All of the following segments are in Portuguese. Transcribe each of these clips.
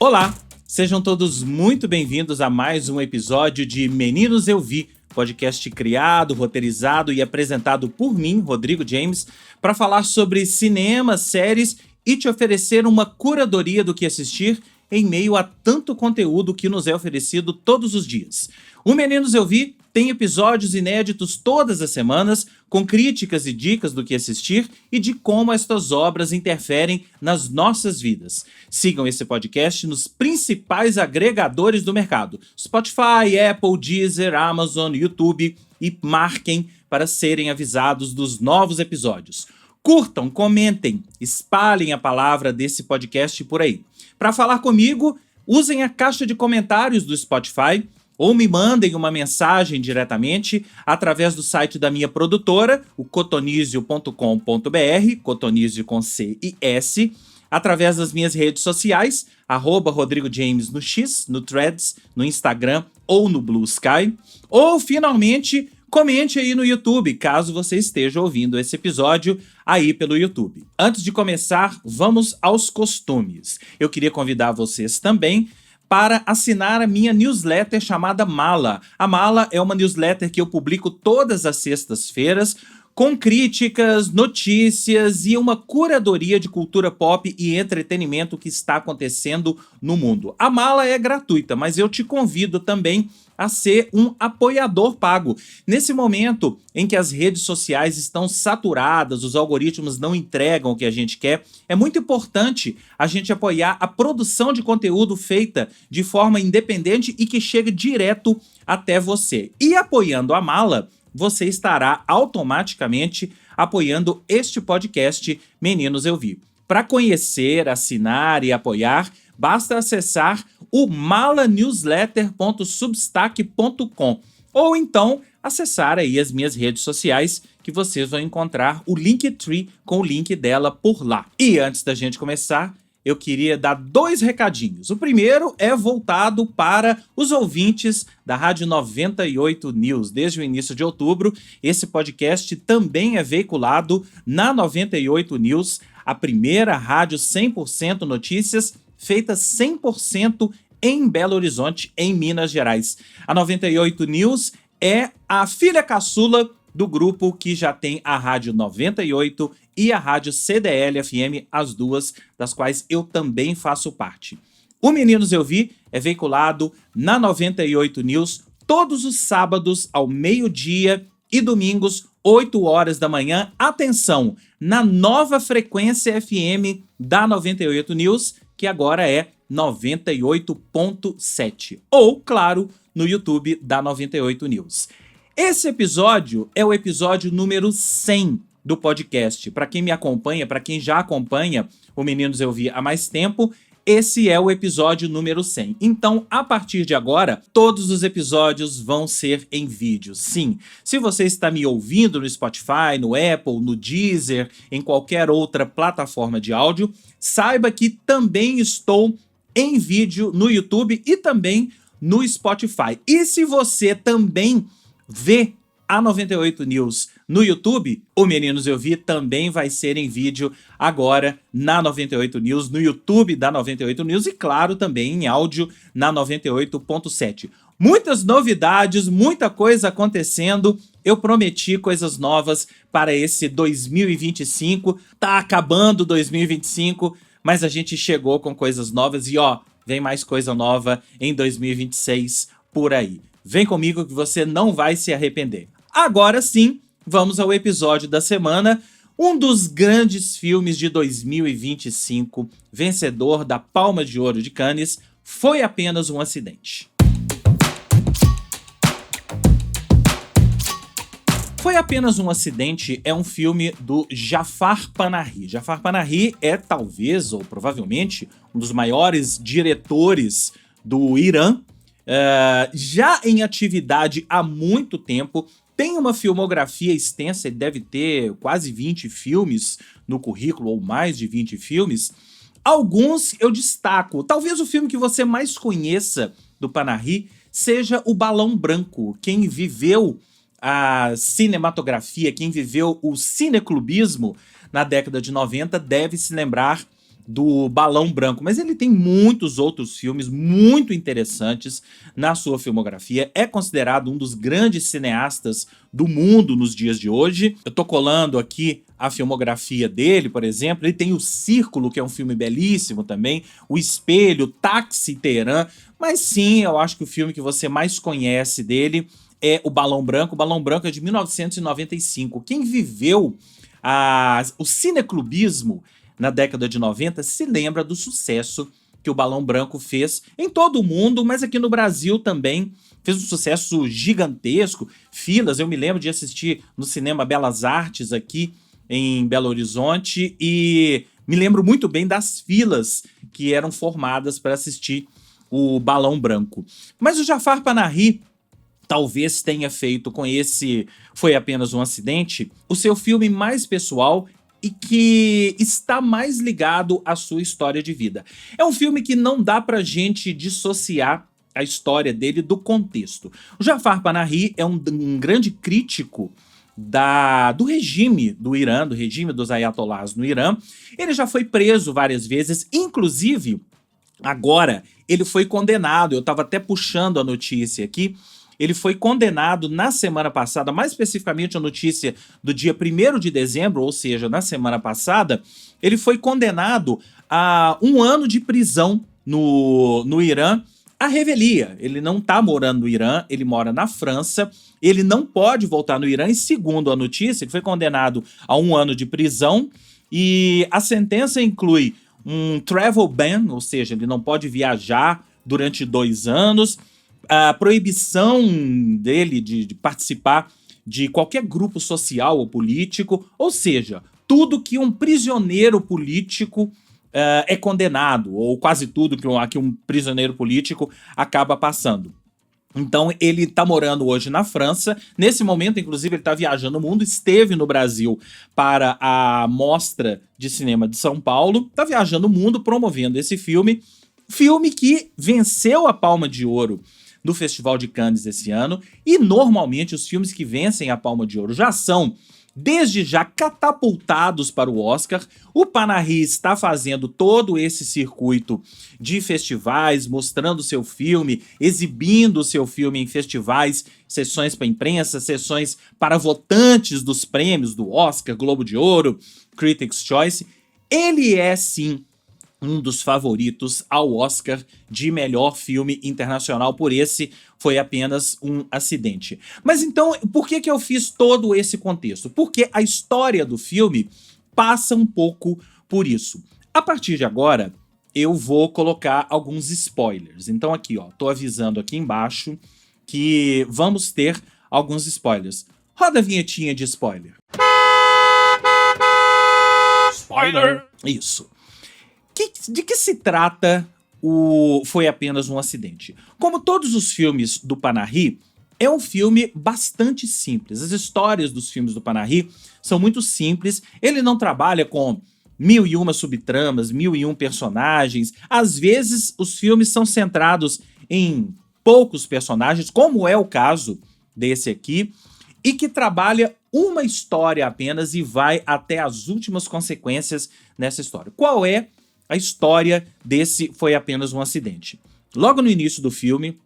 Olá, sejam todos muito bem-vindos a mais um episódio de Meninos Eu Vi, podcast criado, roteirizado e apresentado por mim, Rodrigo James, para falar sobre cinema, séries e te oferecer uma curadoria do que assistir em meio a tanto conteúdo que nos é oferecido todos os dias. O Meninos Eu Vi tem episódios inéditos todas as semanas, com críticas e dicas do que assistir e de como estas obras interferem nas nossas vidas. Sigam esse podcast nos principais agregadores do mercado: Spotify, Apple, Deezer, Amazon, YouTube, e marquem para serem avisados dos novos episódios. Curtam, comentem, espalhem a palavra desse podcast por aí. Para falar comigo, usem a caixa de comentários do Spotify ou me mandem uma mensagem diretamente através do site da minha produtora, o cotonizio.com.br, cotonizio com C e S, através das minhas redes sociais, @Rodrigo James no X, no Threads, no Instagram ou no Blue Sky, ou finalmente comente aí no YouTube, caso você esteja ouvindo esse episódio aí pelo YouTube. Antes de começar, vamos aos costumes. Eu queria convidar vocês também para assinar a minha newsletter chamada Mala. A Mala é uma newsletter que eu publico todas as sextas-feiras, com críticas, notícias e uma curadoria de cultura pop e entretenimento que está acontecendo no mundo. A Mala é gratuita, mas eu te convido também a ser um apoiador pago. Nesse momento em que as redes sociais estão saturadas, os algoritmos não entregam o que a gente quer, é muito importante a gente apoiar a produção de conteúdo feita de forma independente e que chega direto até você. E apoiando a Mala, você estará automaticamente apoiando este podcast Meninos Eu Vi. Para conhecer, assinar e apoiar, basta acessar o malanewsletter.substack.com ou então acessar aí as minhas redes sociais, que vocês vão encontrar o Linktree com o link dela por lá. E antes da gente começar, eu queria dar 2 recadinhos. O primeiro é voltado para os ouvintes da Rádio 98 News. Desde o início de outubro, esse podcast também é veiculado na 98 News, a primeira rádio 100% notícias, feita 100% em Belo Horizonte, em Minas Gerais. A 98 News é a filha caçula do grupo que já tem a Rádio 98 e a Rádio CDL-FM, as duas das quais eu também faço parte. O Meninos Eu Vi é veiculado na 98 News todos os sábados ao meio-dia e domingos, 8 horas da manhã. Atenção, na nova frequência FM da 98 News, que agora é 98.7. Ou, claro, no YouTube da 98 News. Esse episódio é o episódio número 100 do podcast. Para quem me acompanha, para quem já acompanha o Meninos Eu Vi há mais tempo, esse é o episódio número 100. Então, a partir de agora, todos os episódios vão ser em vídeo. Sim, se você está me ouvindo no Spotify, no Apple, no Deezer, em qualquer outra plataforma de áudio, saiba que também estou em vídeo no YouTube e também no Spotify. E se você também vê a 98 News no YouTube, o Meninos Eu Vi também vai ser em vídeo agora na 98 News, no YouTube da 98 News e, claro, também em áudio na 98.7. Muitas novidades, muita coisa acontecendo. Eu prometi coisas novas para esse 2025. Tá acabando 2025, mas a gente chegou com coisas novas e, vem mais coisa nova em 2026 por aí. Vem comigo que você não vai se arrepender. Agora sim, vamos ao episódio da semana. Um dos grandes filmes de 2025, vencedor da Palma de Ouro de Cannes, Foi Apenas um Acidente. Foi Apenas um Acidente é um filme do Jafar Panahi. Jafar Panahi é talvez, ou provavelmente, um dos maiores diretores do Irã, já em atividade há muito tempo. Tem uma filmografia extensa, ele deve ter quase 20 filmes no currículo, ou mais de 20 filmes. Alguns eu destaco. Talvez o filme que você mais conheça do Panahi seja O Balão Branco. Quem viveu a cinematografia, quem viveu o cineclubismo na década de 90 deve se lembrar do Balão Branco, mas ele tem muitos outros filmes muito interessantes na sua filmografia. É considerado um dos grandes cineastas do mundo nos dias de hoje. Eu tô colando aqui a filmografia dele, por exemplo. Ele tem O Círculo, que é um filme belíssimo também, O Espelho, Táxi, Teherã. Mas sim, eu acho que o filme que você mais conhece dele é O Balão Branco. O Balão Branco é de 1995. Quem viveu o cineclubismo na década de 90 se lembra do sucesso que o Balão Branco fez em todo o mundo, mas aqui no Brasil também fez um sucesso gigantesco. Filas, eu me lembro de assistir no Cinema Belas Artes aqui em Belo Horizonte e me lembro muito bem das filas que eram formadas para assistir o Balão Branco. Mas o Jafar Panahi talvez tenha feito com esse Foi Apenas um Acidente o seu filme mais pessoal e que está mais ligado à sua história de vida. É um filme que não dá pra gente dissociar a história dele do contexto. O Jafar Panahi é um grande crítico do regime do Irã, do regime dos ayatollahs no Irã. Ele já foi preso várias vezes, inclusive agora ele foi condenado. Eu estava até puxando a notícia aqui. Ele foi condenado na semana passada, mais especificamente a notícia do dia 1º de dezembro, ou seja, na semana passada, ele foi condenado a 1 ano de prisão no Irã, à revelia. Ele não está morando no Irã, ele mora na França, ele não pode voltar no Irã e, segundo a notícia, ele foi condenado a 1 ano de prisão e a sentença inclui um travel ban, ou seja, ele não pode viajar durante 2 anos, a proibição dele de participar de qualquer grupo social ou político, ou seja, tudo que um prisioneiro político é condenado, ou quase tudo que um prisioneiro político acaba passando. Então ele está morando hoje na França, nesse momento inclusive ele está viajando o mundo, esteve no Brasil para a Mostra de Cinema de São Paulo, está viajando o mundo promovendo esse filme que venceu a Palma de Ouro do Festival de Cannes esse ano, e normalmente os filmes que vencem a Palma de Ouro já são, desde já, catapultados para o Oscar. O Panahi está fazendo todo esse circuito de festivais, mostrando seu filme, exibindo o seu filme em festivais, sessões para imprensa, sessões para votantes dos prêmios do Oscar, Globo de Ouro, Critics' Choice. Ele é, sim, um dos favoritos ao Oscar de melhor filme internacional, por esse Foi Apenas um Acidente. Mas então, por que eu fiz todo esse contexto? Porque a história do filme passa um pouco por isso. A partir de agora, eu vou colocar alguns spoilers. Então aqui, ó, tô avisando aqui embaixo que vamos ter alguns spoilers. Roda a vinhetinha de spoiler. Spoiler! Isso. De que se trata o Foi Apenas um Acidente? Como todos os filmes do Panahi, é um filme bastante simples. As histórias dos filmes do Panahi são muito simples. Ele não trabalha com 1001 subtramas, 1001 personagens. Às vezes, os filmes são centrados em poucos personagens, como é o caso desse aqui, e que trabalha uma história apenas e vai até as últimas consequências nessa história. Qual é a história desse Foi Apenas um Acidente? Logo no início do filme,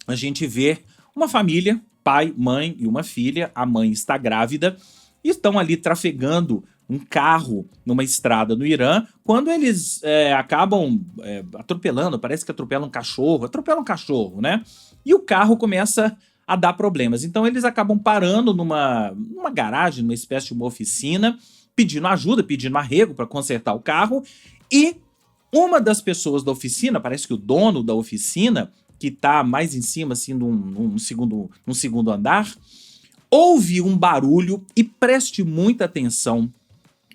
a gente vê uma família, pai, mãe e uma filha. A mãe está grávida e estão ali trafegando um carro numa estrada no Irã, quando eles acabam atropelando, parece que atropelam um cachorro, né? E o carro começa a dar problemas. Então eles acabam parando numa garagem, numa espécie de uma oficina, pedindo ajuda, pedindo arrego para consertar o carro, e uma das pessoas da oficina, parece que o dono da oficina, que tá mais em cima, assim, num segundo andar, ouve um barulho, e preste muita atenção,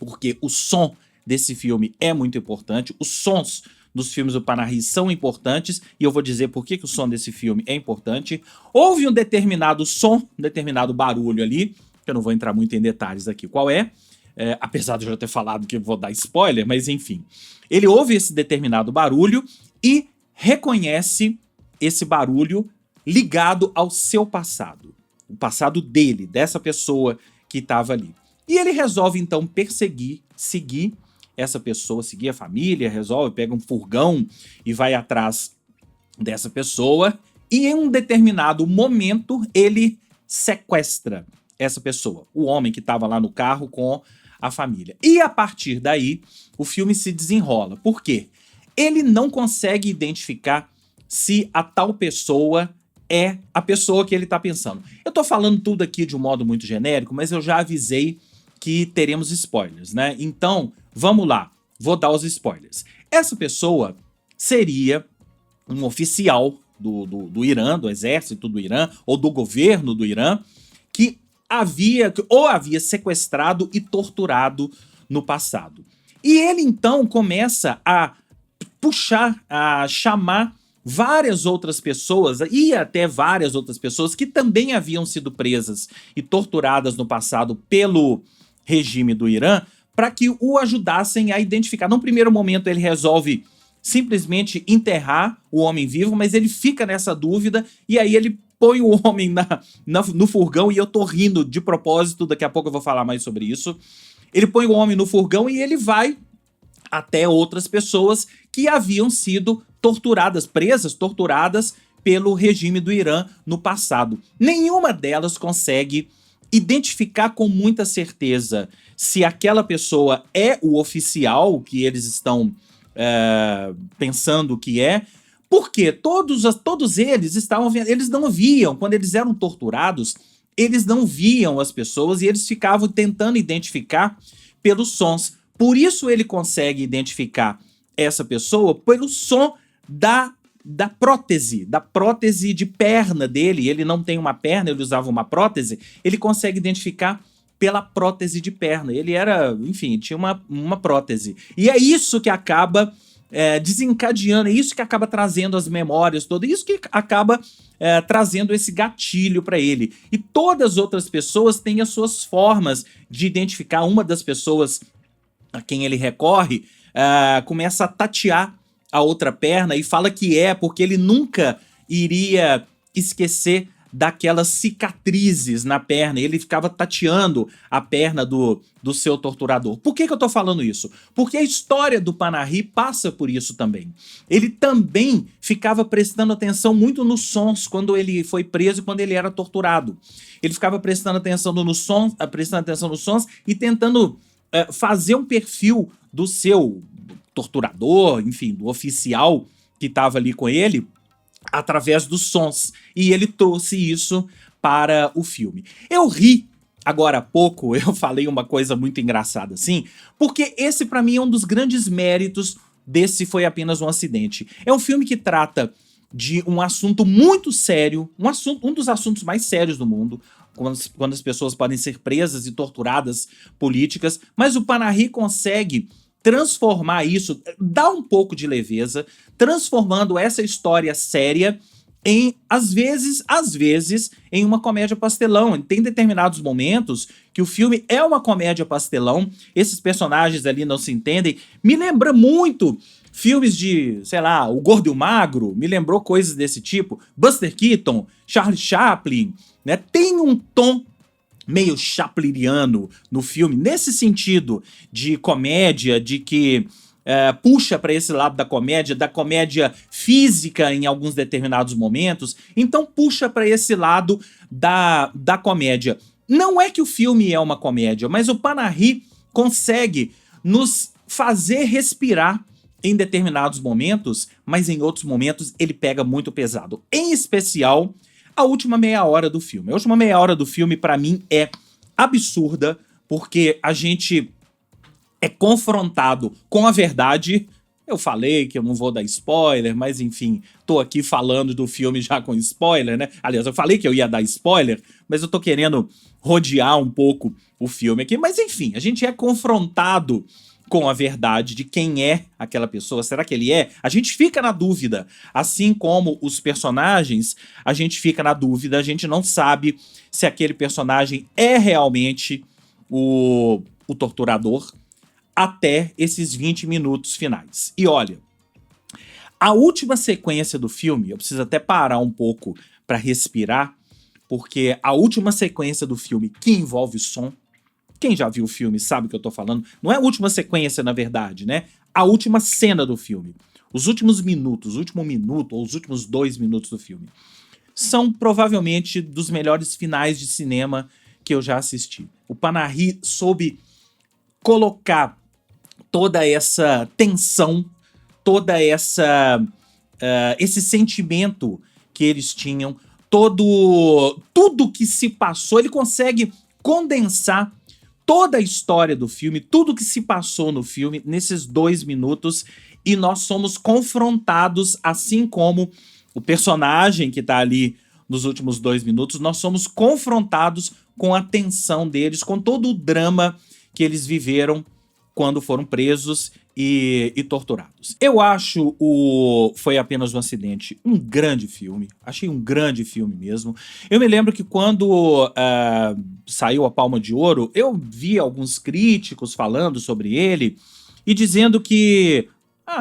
porque o som desse filme é muito importante, os sons dos filmes do Panahi são importantes, e eu vou dizer por que o som desse filme é importante. Houve um determinado som, um determinado barulho ali, que eu não vou entrar muito em detalhes aqui qual é, apesar de eu já ter falado que eu vou dar spoiler, mas enfim. Ele ouve esse determinado barulho e reconhece esse barulho ligado ao seu passado. O passado dele, dessa pessoa que estava ali. E ele resolve então seguir essa pessoa, seguir a família, resolve, pega um furgão e vai atrás dessa pessoa. E em um determinado momento, ele sequestra essa pessoa, o homem que estava lá no carro com a família. E a partir daí, o filme se desenrola. Por quê? Ele não consegue identificar se a tal pessoa é a pessoa que ele está pensando. Eu tô falando tudo aqui de um modo muito genérico, mas eu já avisei que teremos spoilers, né? Então, vamos lá. Vou dar os spoilers. Essa pessoa seria um oficial do Irã, do exército do Irã, ou do governo do Irã, que havia sequestrado e torturado no passado. E ele então começa a puxar, a chamar várias outras pessoas, e até várias outras pessoas que também haviam sido presas e torturadas no passado pelo regime do Irã, para que o ajudassem a identificar. Num primeiro momento ele resolve simplesmente enterrar o homem vivo, mas ele fica nessa dúvida, e aí ele põe o homem no furgão, e eu tô rindo de propósito, daqui a pouco eu vou falar mais sobre isso. Ele põe o homem no furgão e ele vai até outras pessoas que haviam sido torturadas, presas, torturadas pelo regime do Irã no passado. Nenhuma delas consegue identificar com muita certeza se aquela pessoa é o oficial que eles estão pensando que é, porque todos eles estavam vendo, eles não viam, quando eles eram torturados, eles não viam as pessoas e eles ficavam tentando identificar pelos sons. Por isso ele consegue identificar essa pessoa pelo som da prótese de perna dele. Ele não tem uma perna, ele usava uma prótese, ele consegue identificar pela prótese de perna. Ele era, enfim, tinha uma prótese. E é isso que acaba desencadeando, é isso que acaba trazendo as memórias todas, isso que acaba trazendo esse gatilho para ele. E todas as outras pessoas têm as suas formas de identificar. Uma das pessoas a quem ele recorre começa a tatear a outra perna e fala que porque ele nunca iria esquecer daquelas cicatrizes na perna. Ele ficava tateando a perna do seu torturador. Por que eu tô falando isso? Porque a história do Panahi passa por isso também. Ele também ficava prestando atenção muito nos sons quando ele foi preso e quando ele era torturado. Ele ficava prestando atenção nos sons e tentando fazer um perfil do seu torturador, enfim, do oficial que estava ali com ele, através dos sons. E ele trouxe isso para o filme. Eu ri, agora há pouco, eu falei uma coisa muito engraçada assim, porque esse para mim é um dos grandes méritos desse Foi Apenas um Acidente. É um filme que trata de um assunto muito sério, um dos assuntos mais sérios do mundo, quando as pessoas podem ser presas e torturadas políticas, mas o Panahi consegue transformar isso, dar um pouco de leveza, transformando essa história séria em, às vezes, em uma comédia pastelão. Tem determinados momentos que o filme é uma comédia pastelão, esses personagens ali não se entendem, me lembra muito filmes de, sei lá, O Gordo e o Magro, me lembrou coisas desse tipo, Buster Keaton, Charlie Chaplin, né? Tem um tom meio chapliniano no filme, nesse sentido de comédia, de que puxa para esse lado da comédia física em alguns determinados momentos, então puxa para esse lado da comédia. Não é que o filme é uma comédia, mas o Panahi consegue nos fazer respirar em determinados momentos, mas em outros momentos ele pega muito pesado. Em especial, a última meia hora do filme. A última meia hora do filme, pra mim, é absurda, porque a gente é confrontado com a verdade. Eu falei que eu não vou dar spoiler, mas enfim, tô aqui falando do filme já com spoiler, né? Aliás, eu falei que eu ia dar spoiler, mas eu tô querendo rodear um pouco o filme aqui. Mas enfim, a gente é confrontado com a verdade de quem é aquela pessoa. Será que ele é? A gente fica na dúvida. Assim como os personagens, a gente fica na dúvida, a gente não sabe se aquele personagem é realmente o torturador até esses 20 minutos finais. E olha, a última sequência do filme, eu preciso até parar um pouco para respirar, porque a última sequência do filme que envolve som, Quem já viu o filme sabe o que eu tô falando. Não é a última sequência, na verdade, né? A última cena do filme. Os últimos minutos, o último minuto ou os últimos 2 minutos do filme. São provavelmente dos melhores finais de cinema que eu já assisti. O Panahi soube colocar toda essa tensão, toda esse sentimento que eles tinham, tudo que se passou, ele consegue condensar toda a história do filme, tudo que se passou no filme nesses 2 minutos, e nós somos confrontados, assim como o personagem que tá ali nos últimos 2 minutos, nós somos confrontados com a tensão deles, com todo o drama que eles viveram quando foram presos e torturados. Eu acho Foi Apenas um Acidente um grande filme. Achei um grande filme mesmo. Eu me lembro que quando saiu a Palma de Ouro, eu vi alguns críticos falando sobre ele e dizendo que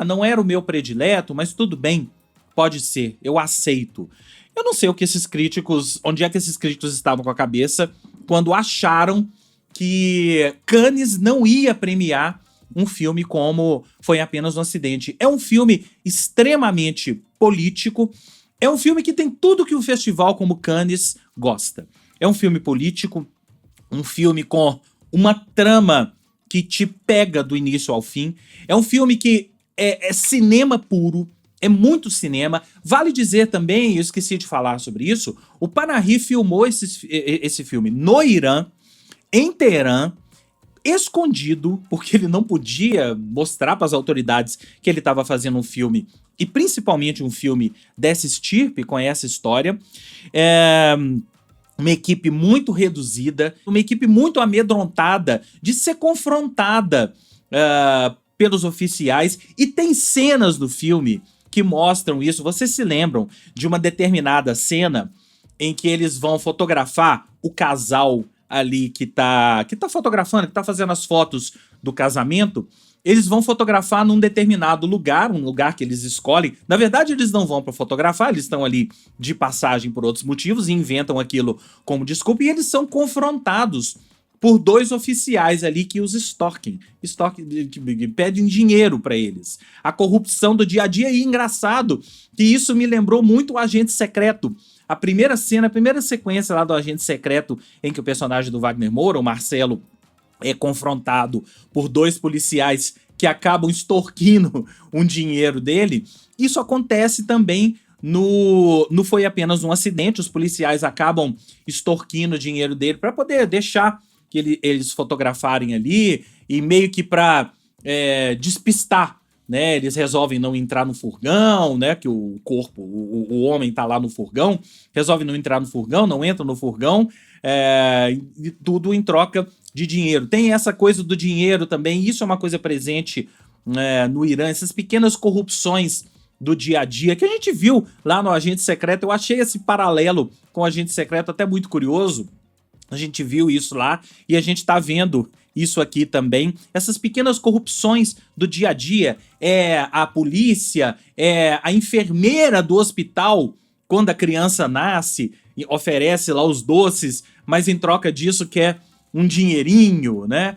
não era o meu predileto, mas tudo bem, pode ser, eu aceito. Eu não sei onde é que esses críticos estavam com a cabeça quando acharam que Cannes não ia premiar um filme como Foi Apenas um Acidente. É um filme extremamente político, é um filme que tem tudo que um festival como Cannes gosta. É um filme político, um filme com uma trama que te pega do início ao fim, é um filme que é cinema puro, é muito cinema. Vale dizer também, eu esqueci de falar sobre isso, o Panahi filmou esse filme no Irã, em Teherã, escondido, porque ele não podia mostrar para as autoridades que ele estava fazendo um filme, e principalmente um filme dessa estirpe, com essa história. Uma equipe muito reduzida, uma equipe muito amedrontada de ser confrontada pelos oficiais, e tem cenas do filme que mostram isso. Vocês se lembram de uma determinada cena em que eles vão fotografar o casal ali que tá fotografando, que tá fazendo as fotos do casamento? Eles vão fotografar num determinado lugar, um lugar que eles escolhem. Na verdade, eles não vão para fotografar, eles estão ali de passagem por outros motivos e inventam aquilo como desculpa, e eles são confrontados por 2 oficiais ali que os extorquem, que pedem dinheiro para eles. A corrupção do dia a dia, e engraçado que isso me lembrou muito o Agente Secreto. A primeira sequência lá do Agente Secreto, em que o personagem do Wagner Moura, o Marcelo, é confrontado por 2 policiais que acabam extorquindo um dinheiro dele. Isso acontece também no Foi Apenas um Acidente. Os policiais acabam extorquindo o dinheiro dele para poder deixar que eles fotografarem ali, e meio que para despistar, né? Eles resolvem não entrar no furgão, né? Que o corpo, o homem tá lá no furgão, resolve não entrar no furgão, não entra no furgão, e tudo em troca de dinheiro. Tem essa coisa do dinheiro também, isso é uma coisa presente no Irã, essas pequenas corrupções do dia a dia que a gente viu lá no Agente Secreto. Eu achei esse paralelo com o Agente Secreto até muito curioso. A gente viu isso lá e a gente tá vendo isso aqui também. Essas pequenas corrupções do dia a dia. A polícia, a enfermeira do hospital, quando a criança nasce, oferece lá os doces, mas em troca disso quer um dinheirinho, né?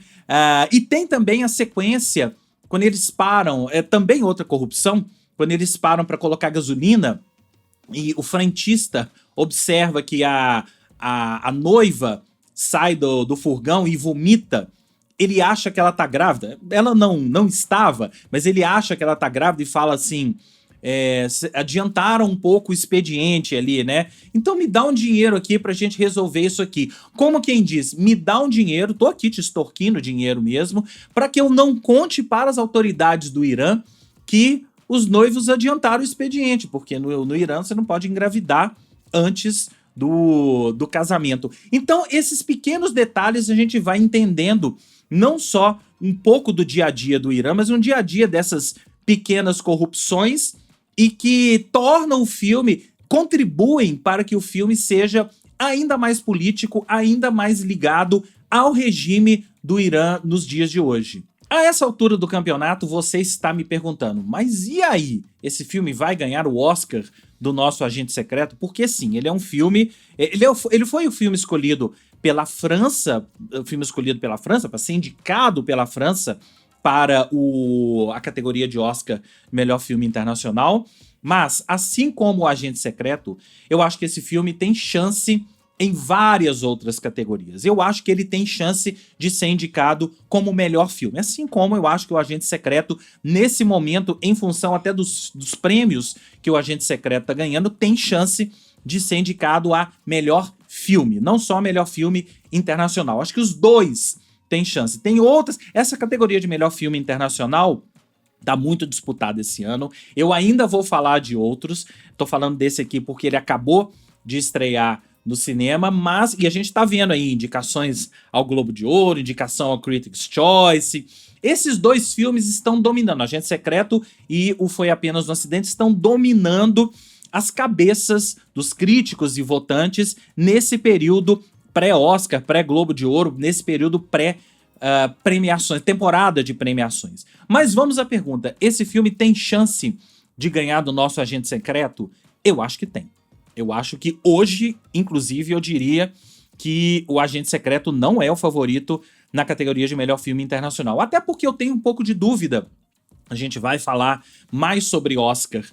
E tem também a sequência, quando eles param, também outra corrupção, quando eles param para colocar gasolina e o frentista observa que a noiva sai do furgão e vomita. Ele acha que ela tá grávida. Ela não estava, mas ele acha que ela tá grávida e fala assim: adiantaram um pouco o expediente ali, né? Então me dá um dinheiro aqui pra gente resolver isso aqui. Como quem diz, me dá um dinheiro, tô aqui te extorquindo dinheiro mesmo, para que eu não conte para as autoridades do Irã que os noivos adiantaram o expediente, porque no Irã você não pode engravidar antes do casamento. Então, esses pequenos detalhes a gente vai entendendo não só um pouco do dia a dia do Irã, mas um dia a dia dessas pequenas corrupções, e que tornam o filme, contribuem para que o filme seja ainda mais político, ainda mais ligado ao regime do Irã nos dias de hoje. A essa altura do campeonato, você está me perguntando, mas e aí? Esse filme vai ganhar o Oscar do nosso Agente Secreto? Porque sim, ele é um filme... Ele foi o filme escolhido pela França, o filme escolhido pela França, para ser indicado pela França para a categoria de Oscar Melhor Filme Internacional. Mas, assim como O Agente Secreto, eu acho que esse filme tem chance em várias outras categorias. Eu acho que ele tem chance de ser indicado como melhor filme. Assim como eu acho que O Agente Secreto, nesse momento, em função até dos prêmios que O Agente Secreto está ganhando, tem chance de ser indicado a melhor filme. Não só melhor filme internacional. Acho que os dois têm chance. Tem outras... Essa categoria de melhor filme internacional tá muito disputada esse ano. Eu ainda vou falar de outros. Tô falando desse aqui porque ele acabou de estrear no cinema, e a gente tá vendo aí indicações ao Globo de Ouro, indicação ao Critics' Choice. Esses dois filmes estão dominando. Agente Secreto e o Foi Apenas um Acidente estão dominando as cabeças dos críticos e votantes nesse período pré-Oscar, pré-Globo de Ouro, nesse período pré-premiações, temporada de premiações. Mas vamos à pergunta, esse filme tem chance de ganhar do nosso Agente Secreto? Eu acho que tem. Eu acho que hoje, inclusive, eu diria que o Agente Secreto não é o favorito na categoria de melhor filme internacional. Até porque eu tenho um pouco de dúvida. A gente vai falar mais sobre Oscar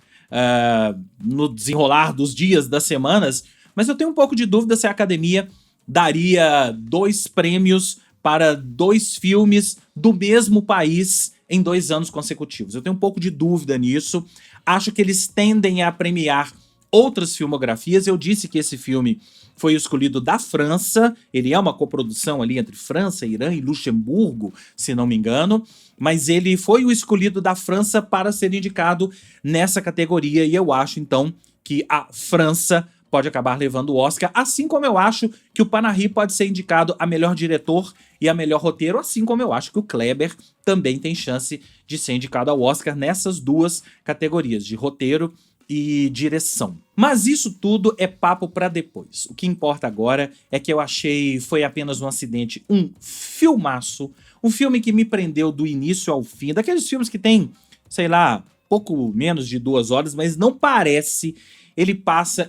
no desenrolar dos dias, das semanas, mas eu tenho um pouco de dúvida se a Academia daria 2 prêmios para 2 filmes do mesmo país em 2 anos consecutivos. Eu tenho um pouco de dúvida nisso. Acho que eles tendem a premiar outras filmografias. Eu disse que esse filme foi escolhido da França, ele é uma coprodução ali entre França, Irã e Luxemburgo, se não me engano, mas ele foi o escolhido da França para ser indicado nessa categoria, e eu acho então que a França pode acabar levando o Oscar, assim como eu acho que o Panahi pode ser indicado a melhor diretor e a melhor roteiro, assim como eu acho que o Kleber também tem chance de ser indicado ao Oscar nessas 2 categorias, de roteiro e direção. Mas isso tudo é papo pra depois. O que importa agora é que eu achei Foi Apenas um Acidente um filmaço, um filme que me prendeu do início ao fim, daqueles filmes que tem, sei lá, pouco menos de 2 horas, mas não parece. Ele passa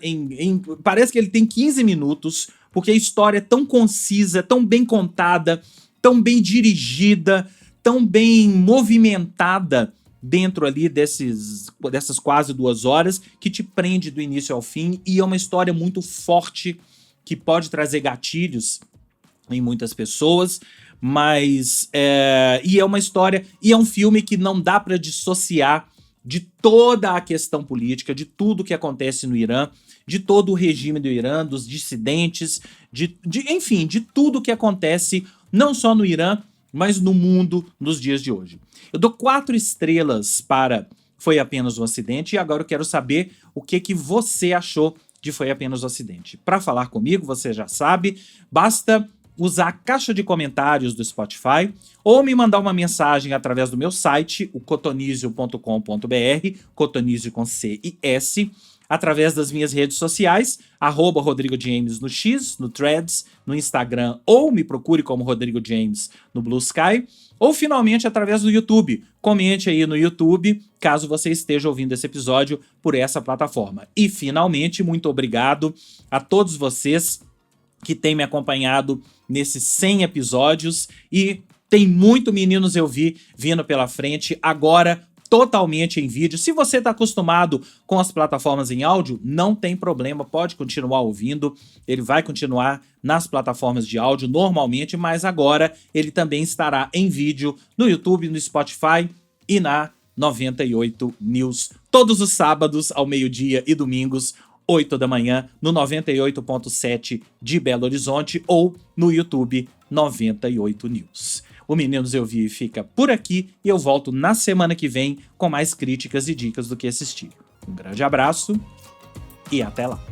parece que ele tem 15 minutos, porque a história é tão concisa, tão bem contada, tão bem dirigida, tão bem movimentada dentro ali dessas quase 2 horas, que te prende do início ao fim, e é uma história muito forte, que pode trazer gatilhos em muitas pessoas, mas e é uma história, e é um filme que não dá para dissociar de toda a questão política, de tudo que acontece no Irã, de todo o regime do Irã, dos dissidentes, enfim, de tudo que acontece, não só no Irã, mas no mundo nos dias de hoje. Eu dou 4 estrelas para Foi Apenas um Acidente, e agora eu quero saber o que você achou de Foi Apenas um Acidente. Para falar comigo, você já sabe, basta usar a caixa de comentários do Spotify ou me mandar uma mensagem através do meu site, o cotonizio.com.br, cotonizio com C e S, através das minhas redes sociais, @Rodrigo James no X, no Threads, no Instagram, ou me procure como Rodrigo James no Blue Sky, ou finalmente através do YouTube. Comente aí no YouTube, caso você esteja ouvindo esse episódio por essa plataforma. E finalmente, muito obrigado a todos vocês que têm me acompanhado nesses 100 episódios, e tem muito Meninos Eu Vi vindo pela frente, agora totalmente em vídeo. Se você está acostumado com as plataformas em áudio, não tem problema, pode continuar ouvindo, ele vai continuar nas plataformas de áudio normalmente, mas agora ele também estará em vídeo no YouTube, no Spotify e na 98 News, todos os sábados ao meio-dia e domingos, 8 da manhã, no 98.7 de Belo Horizonte, ou no YouTube 98 News. O Meninos Eu Vi fica por aqui, e eu volto na semana que vem com mais críticas e dicas do que assistir. Um grande abraço e até lá!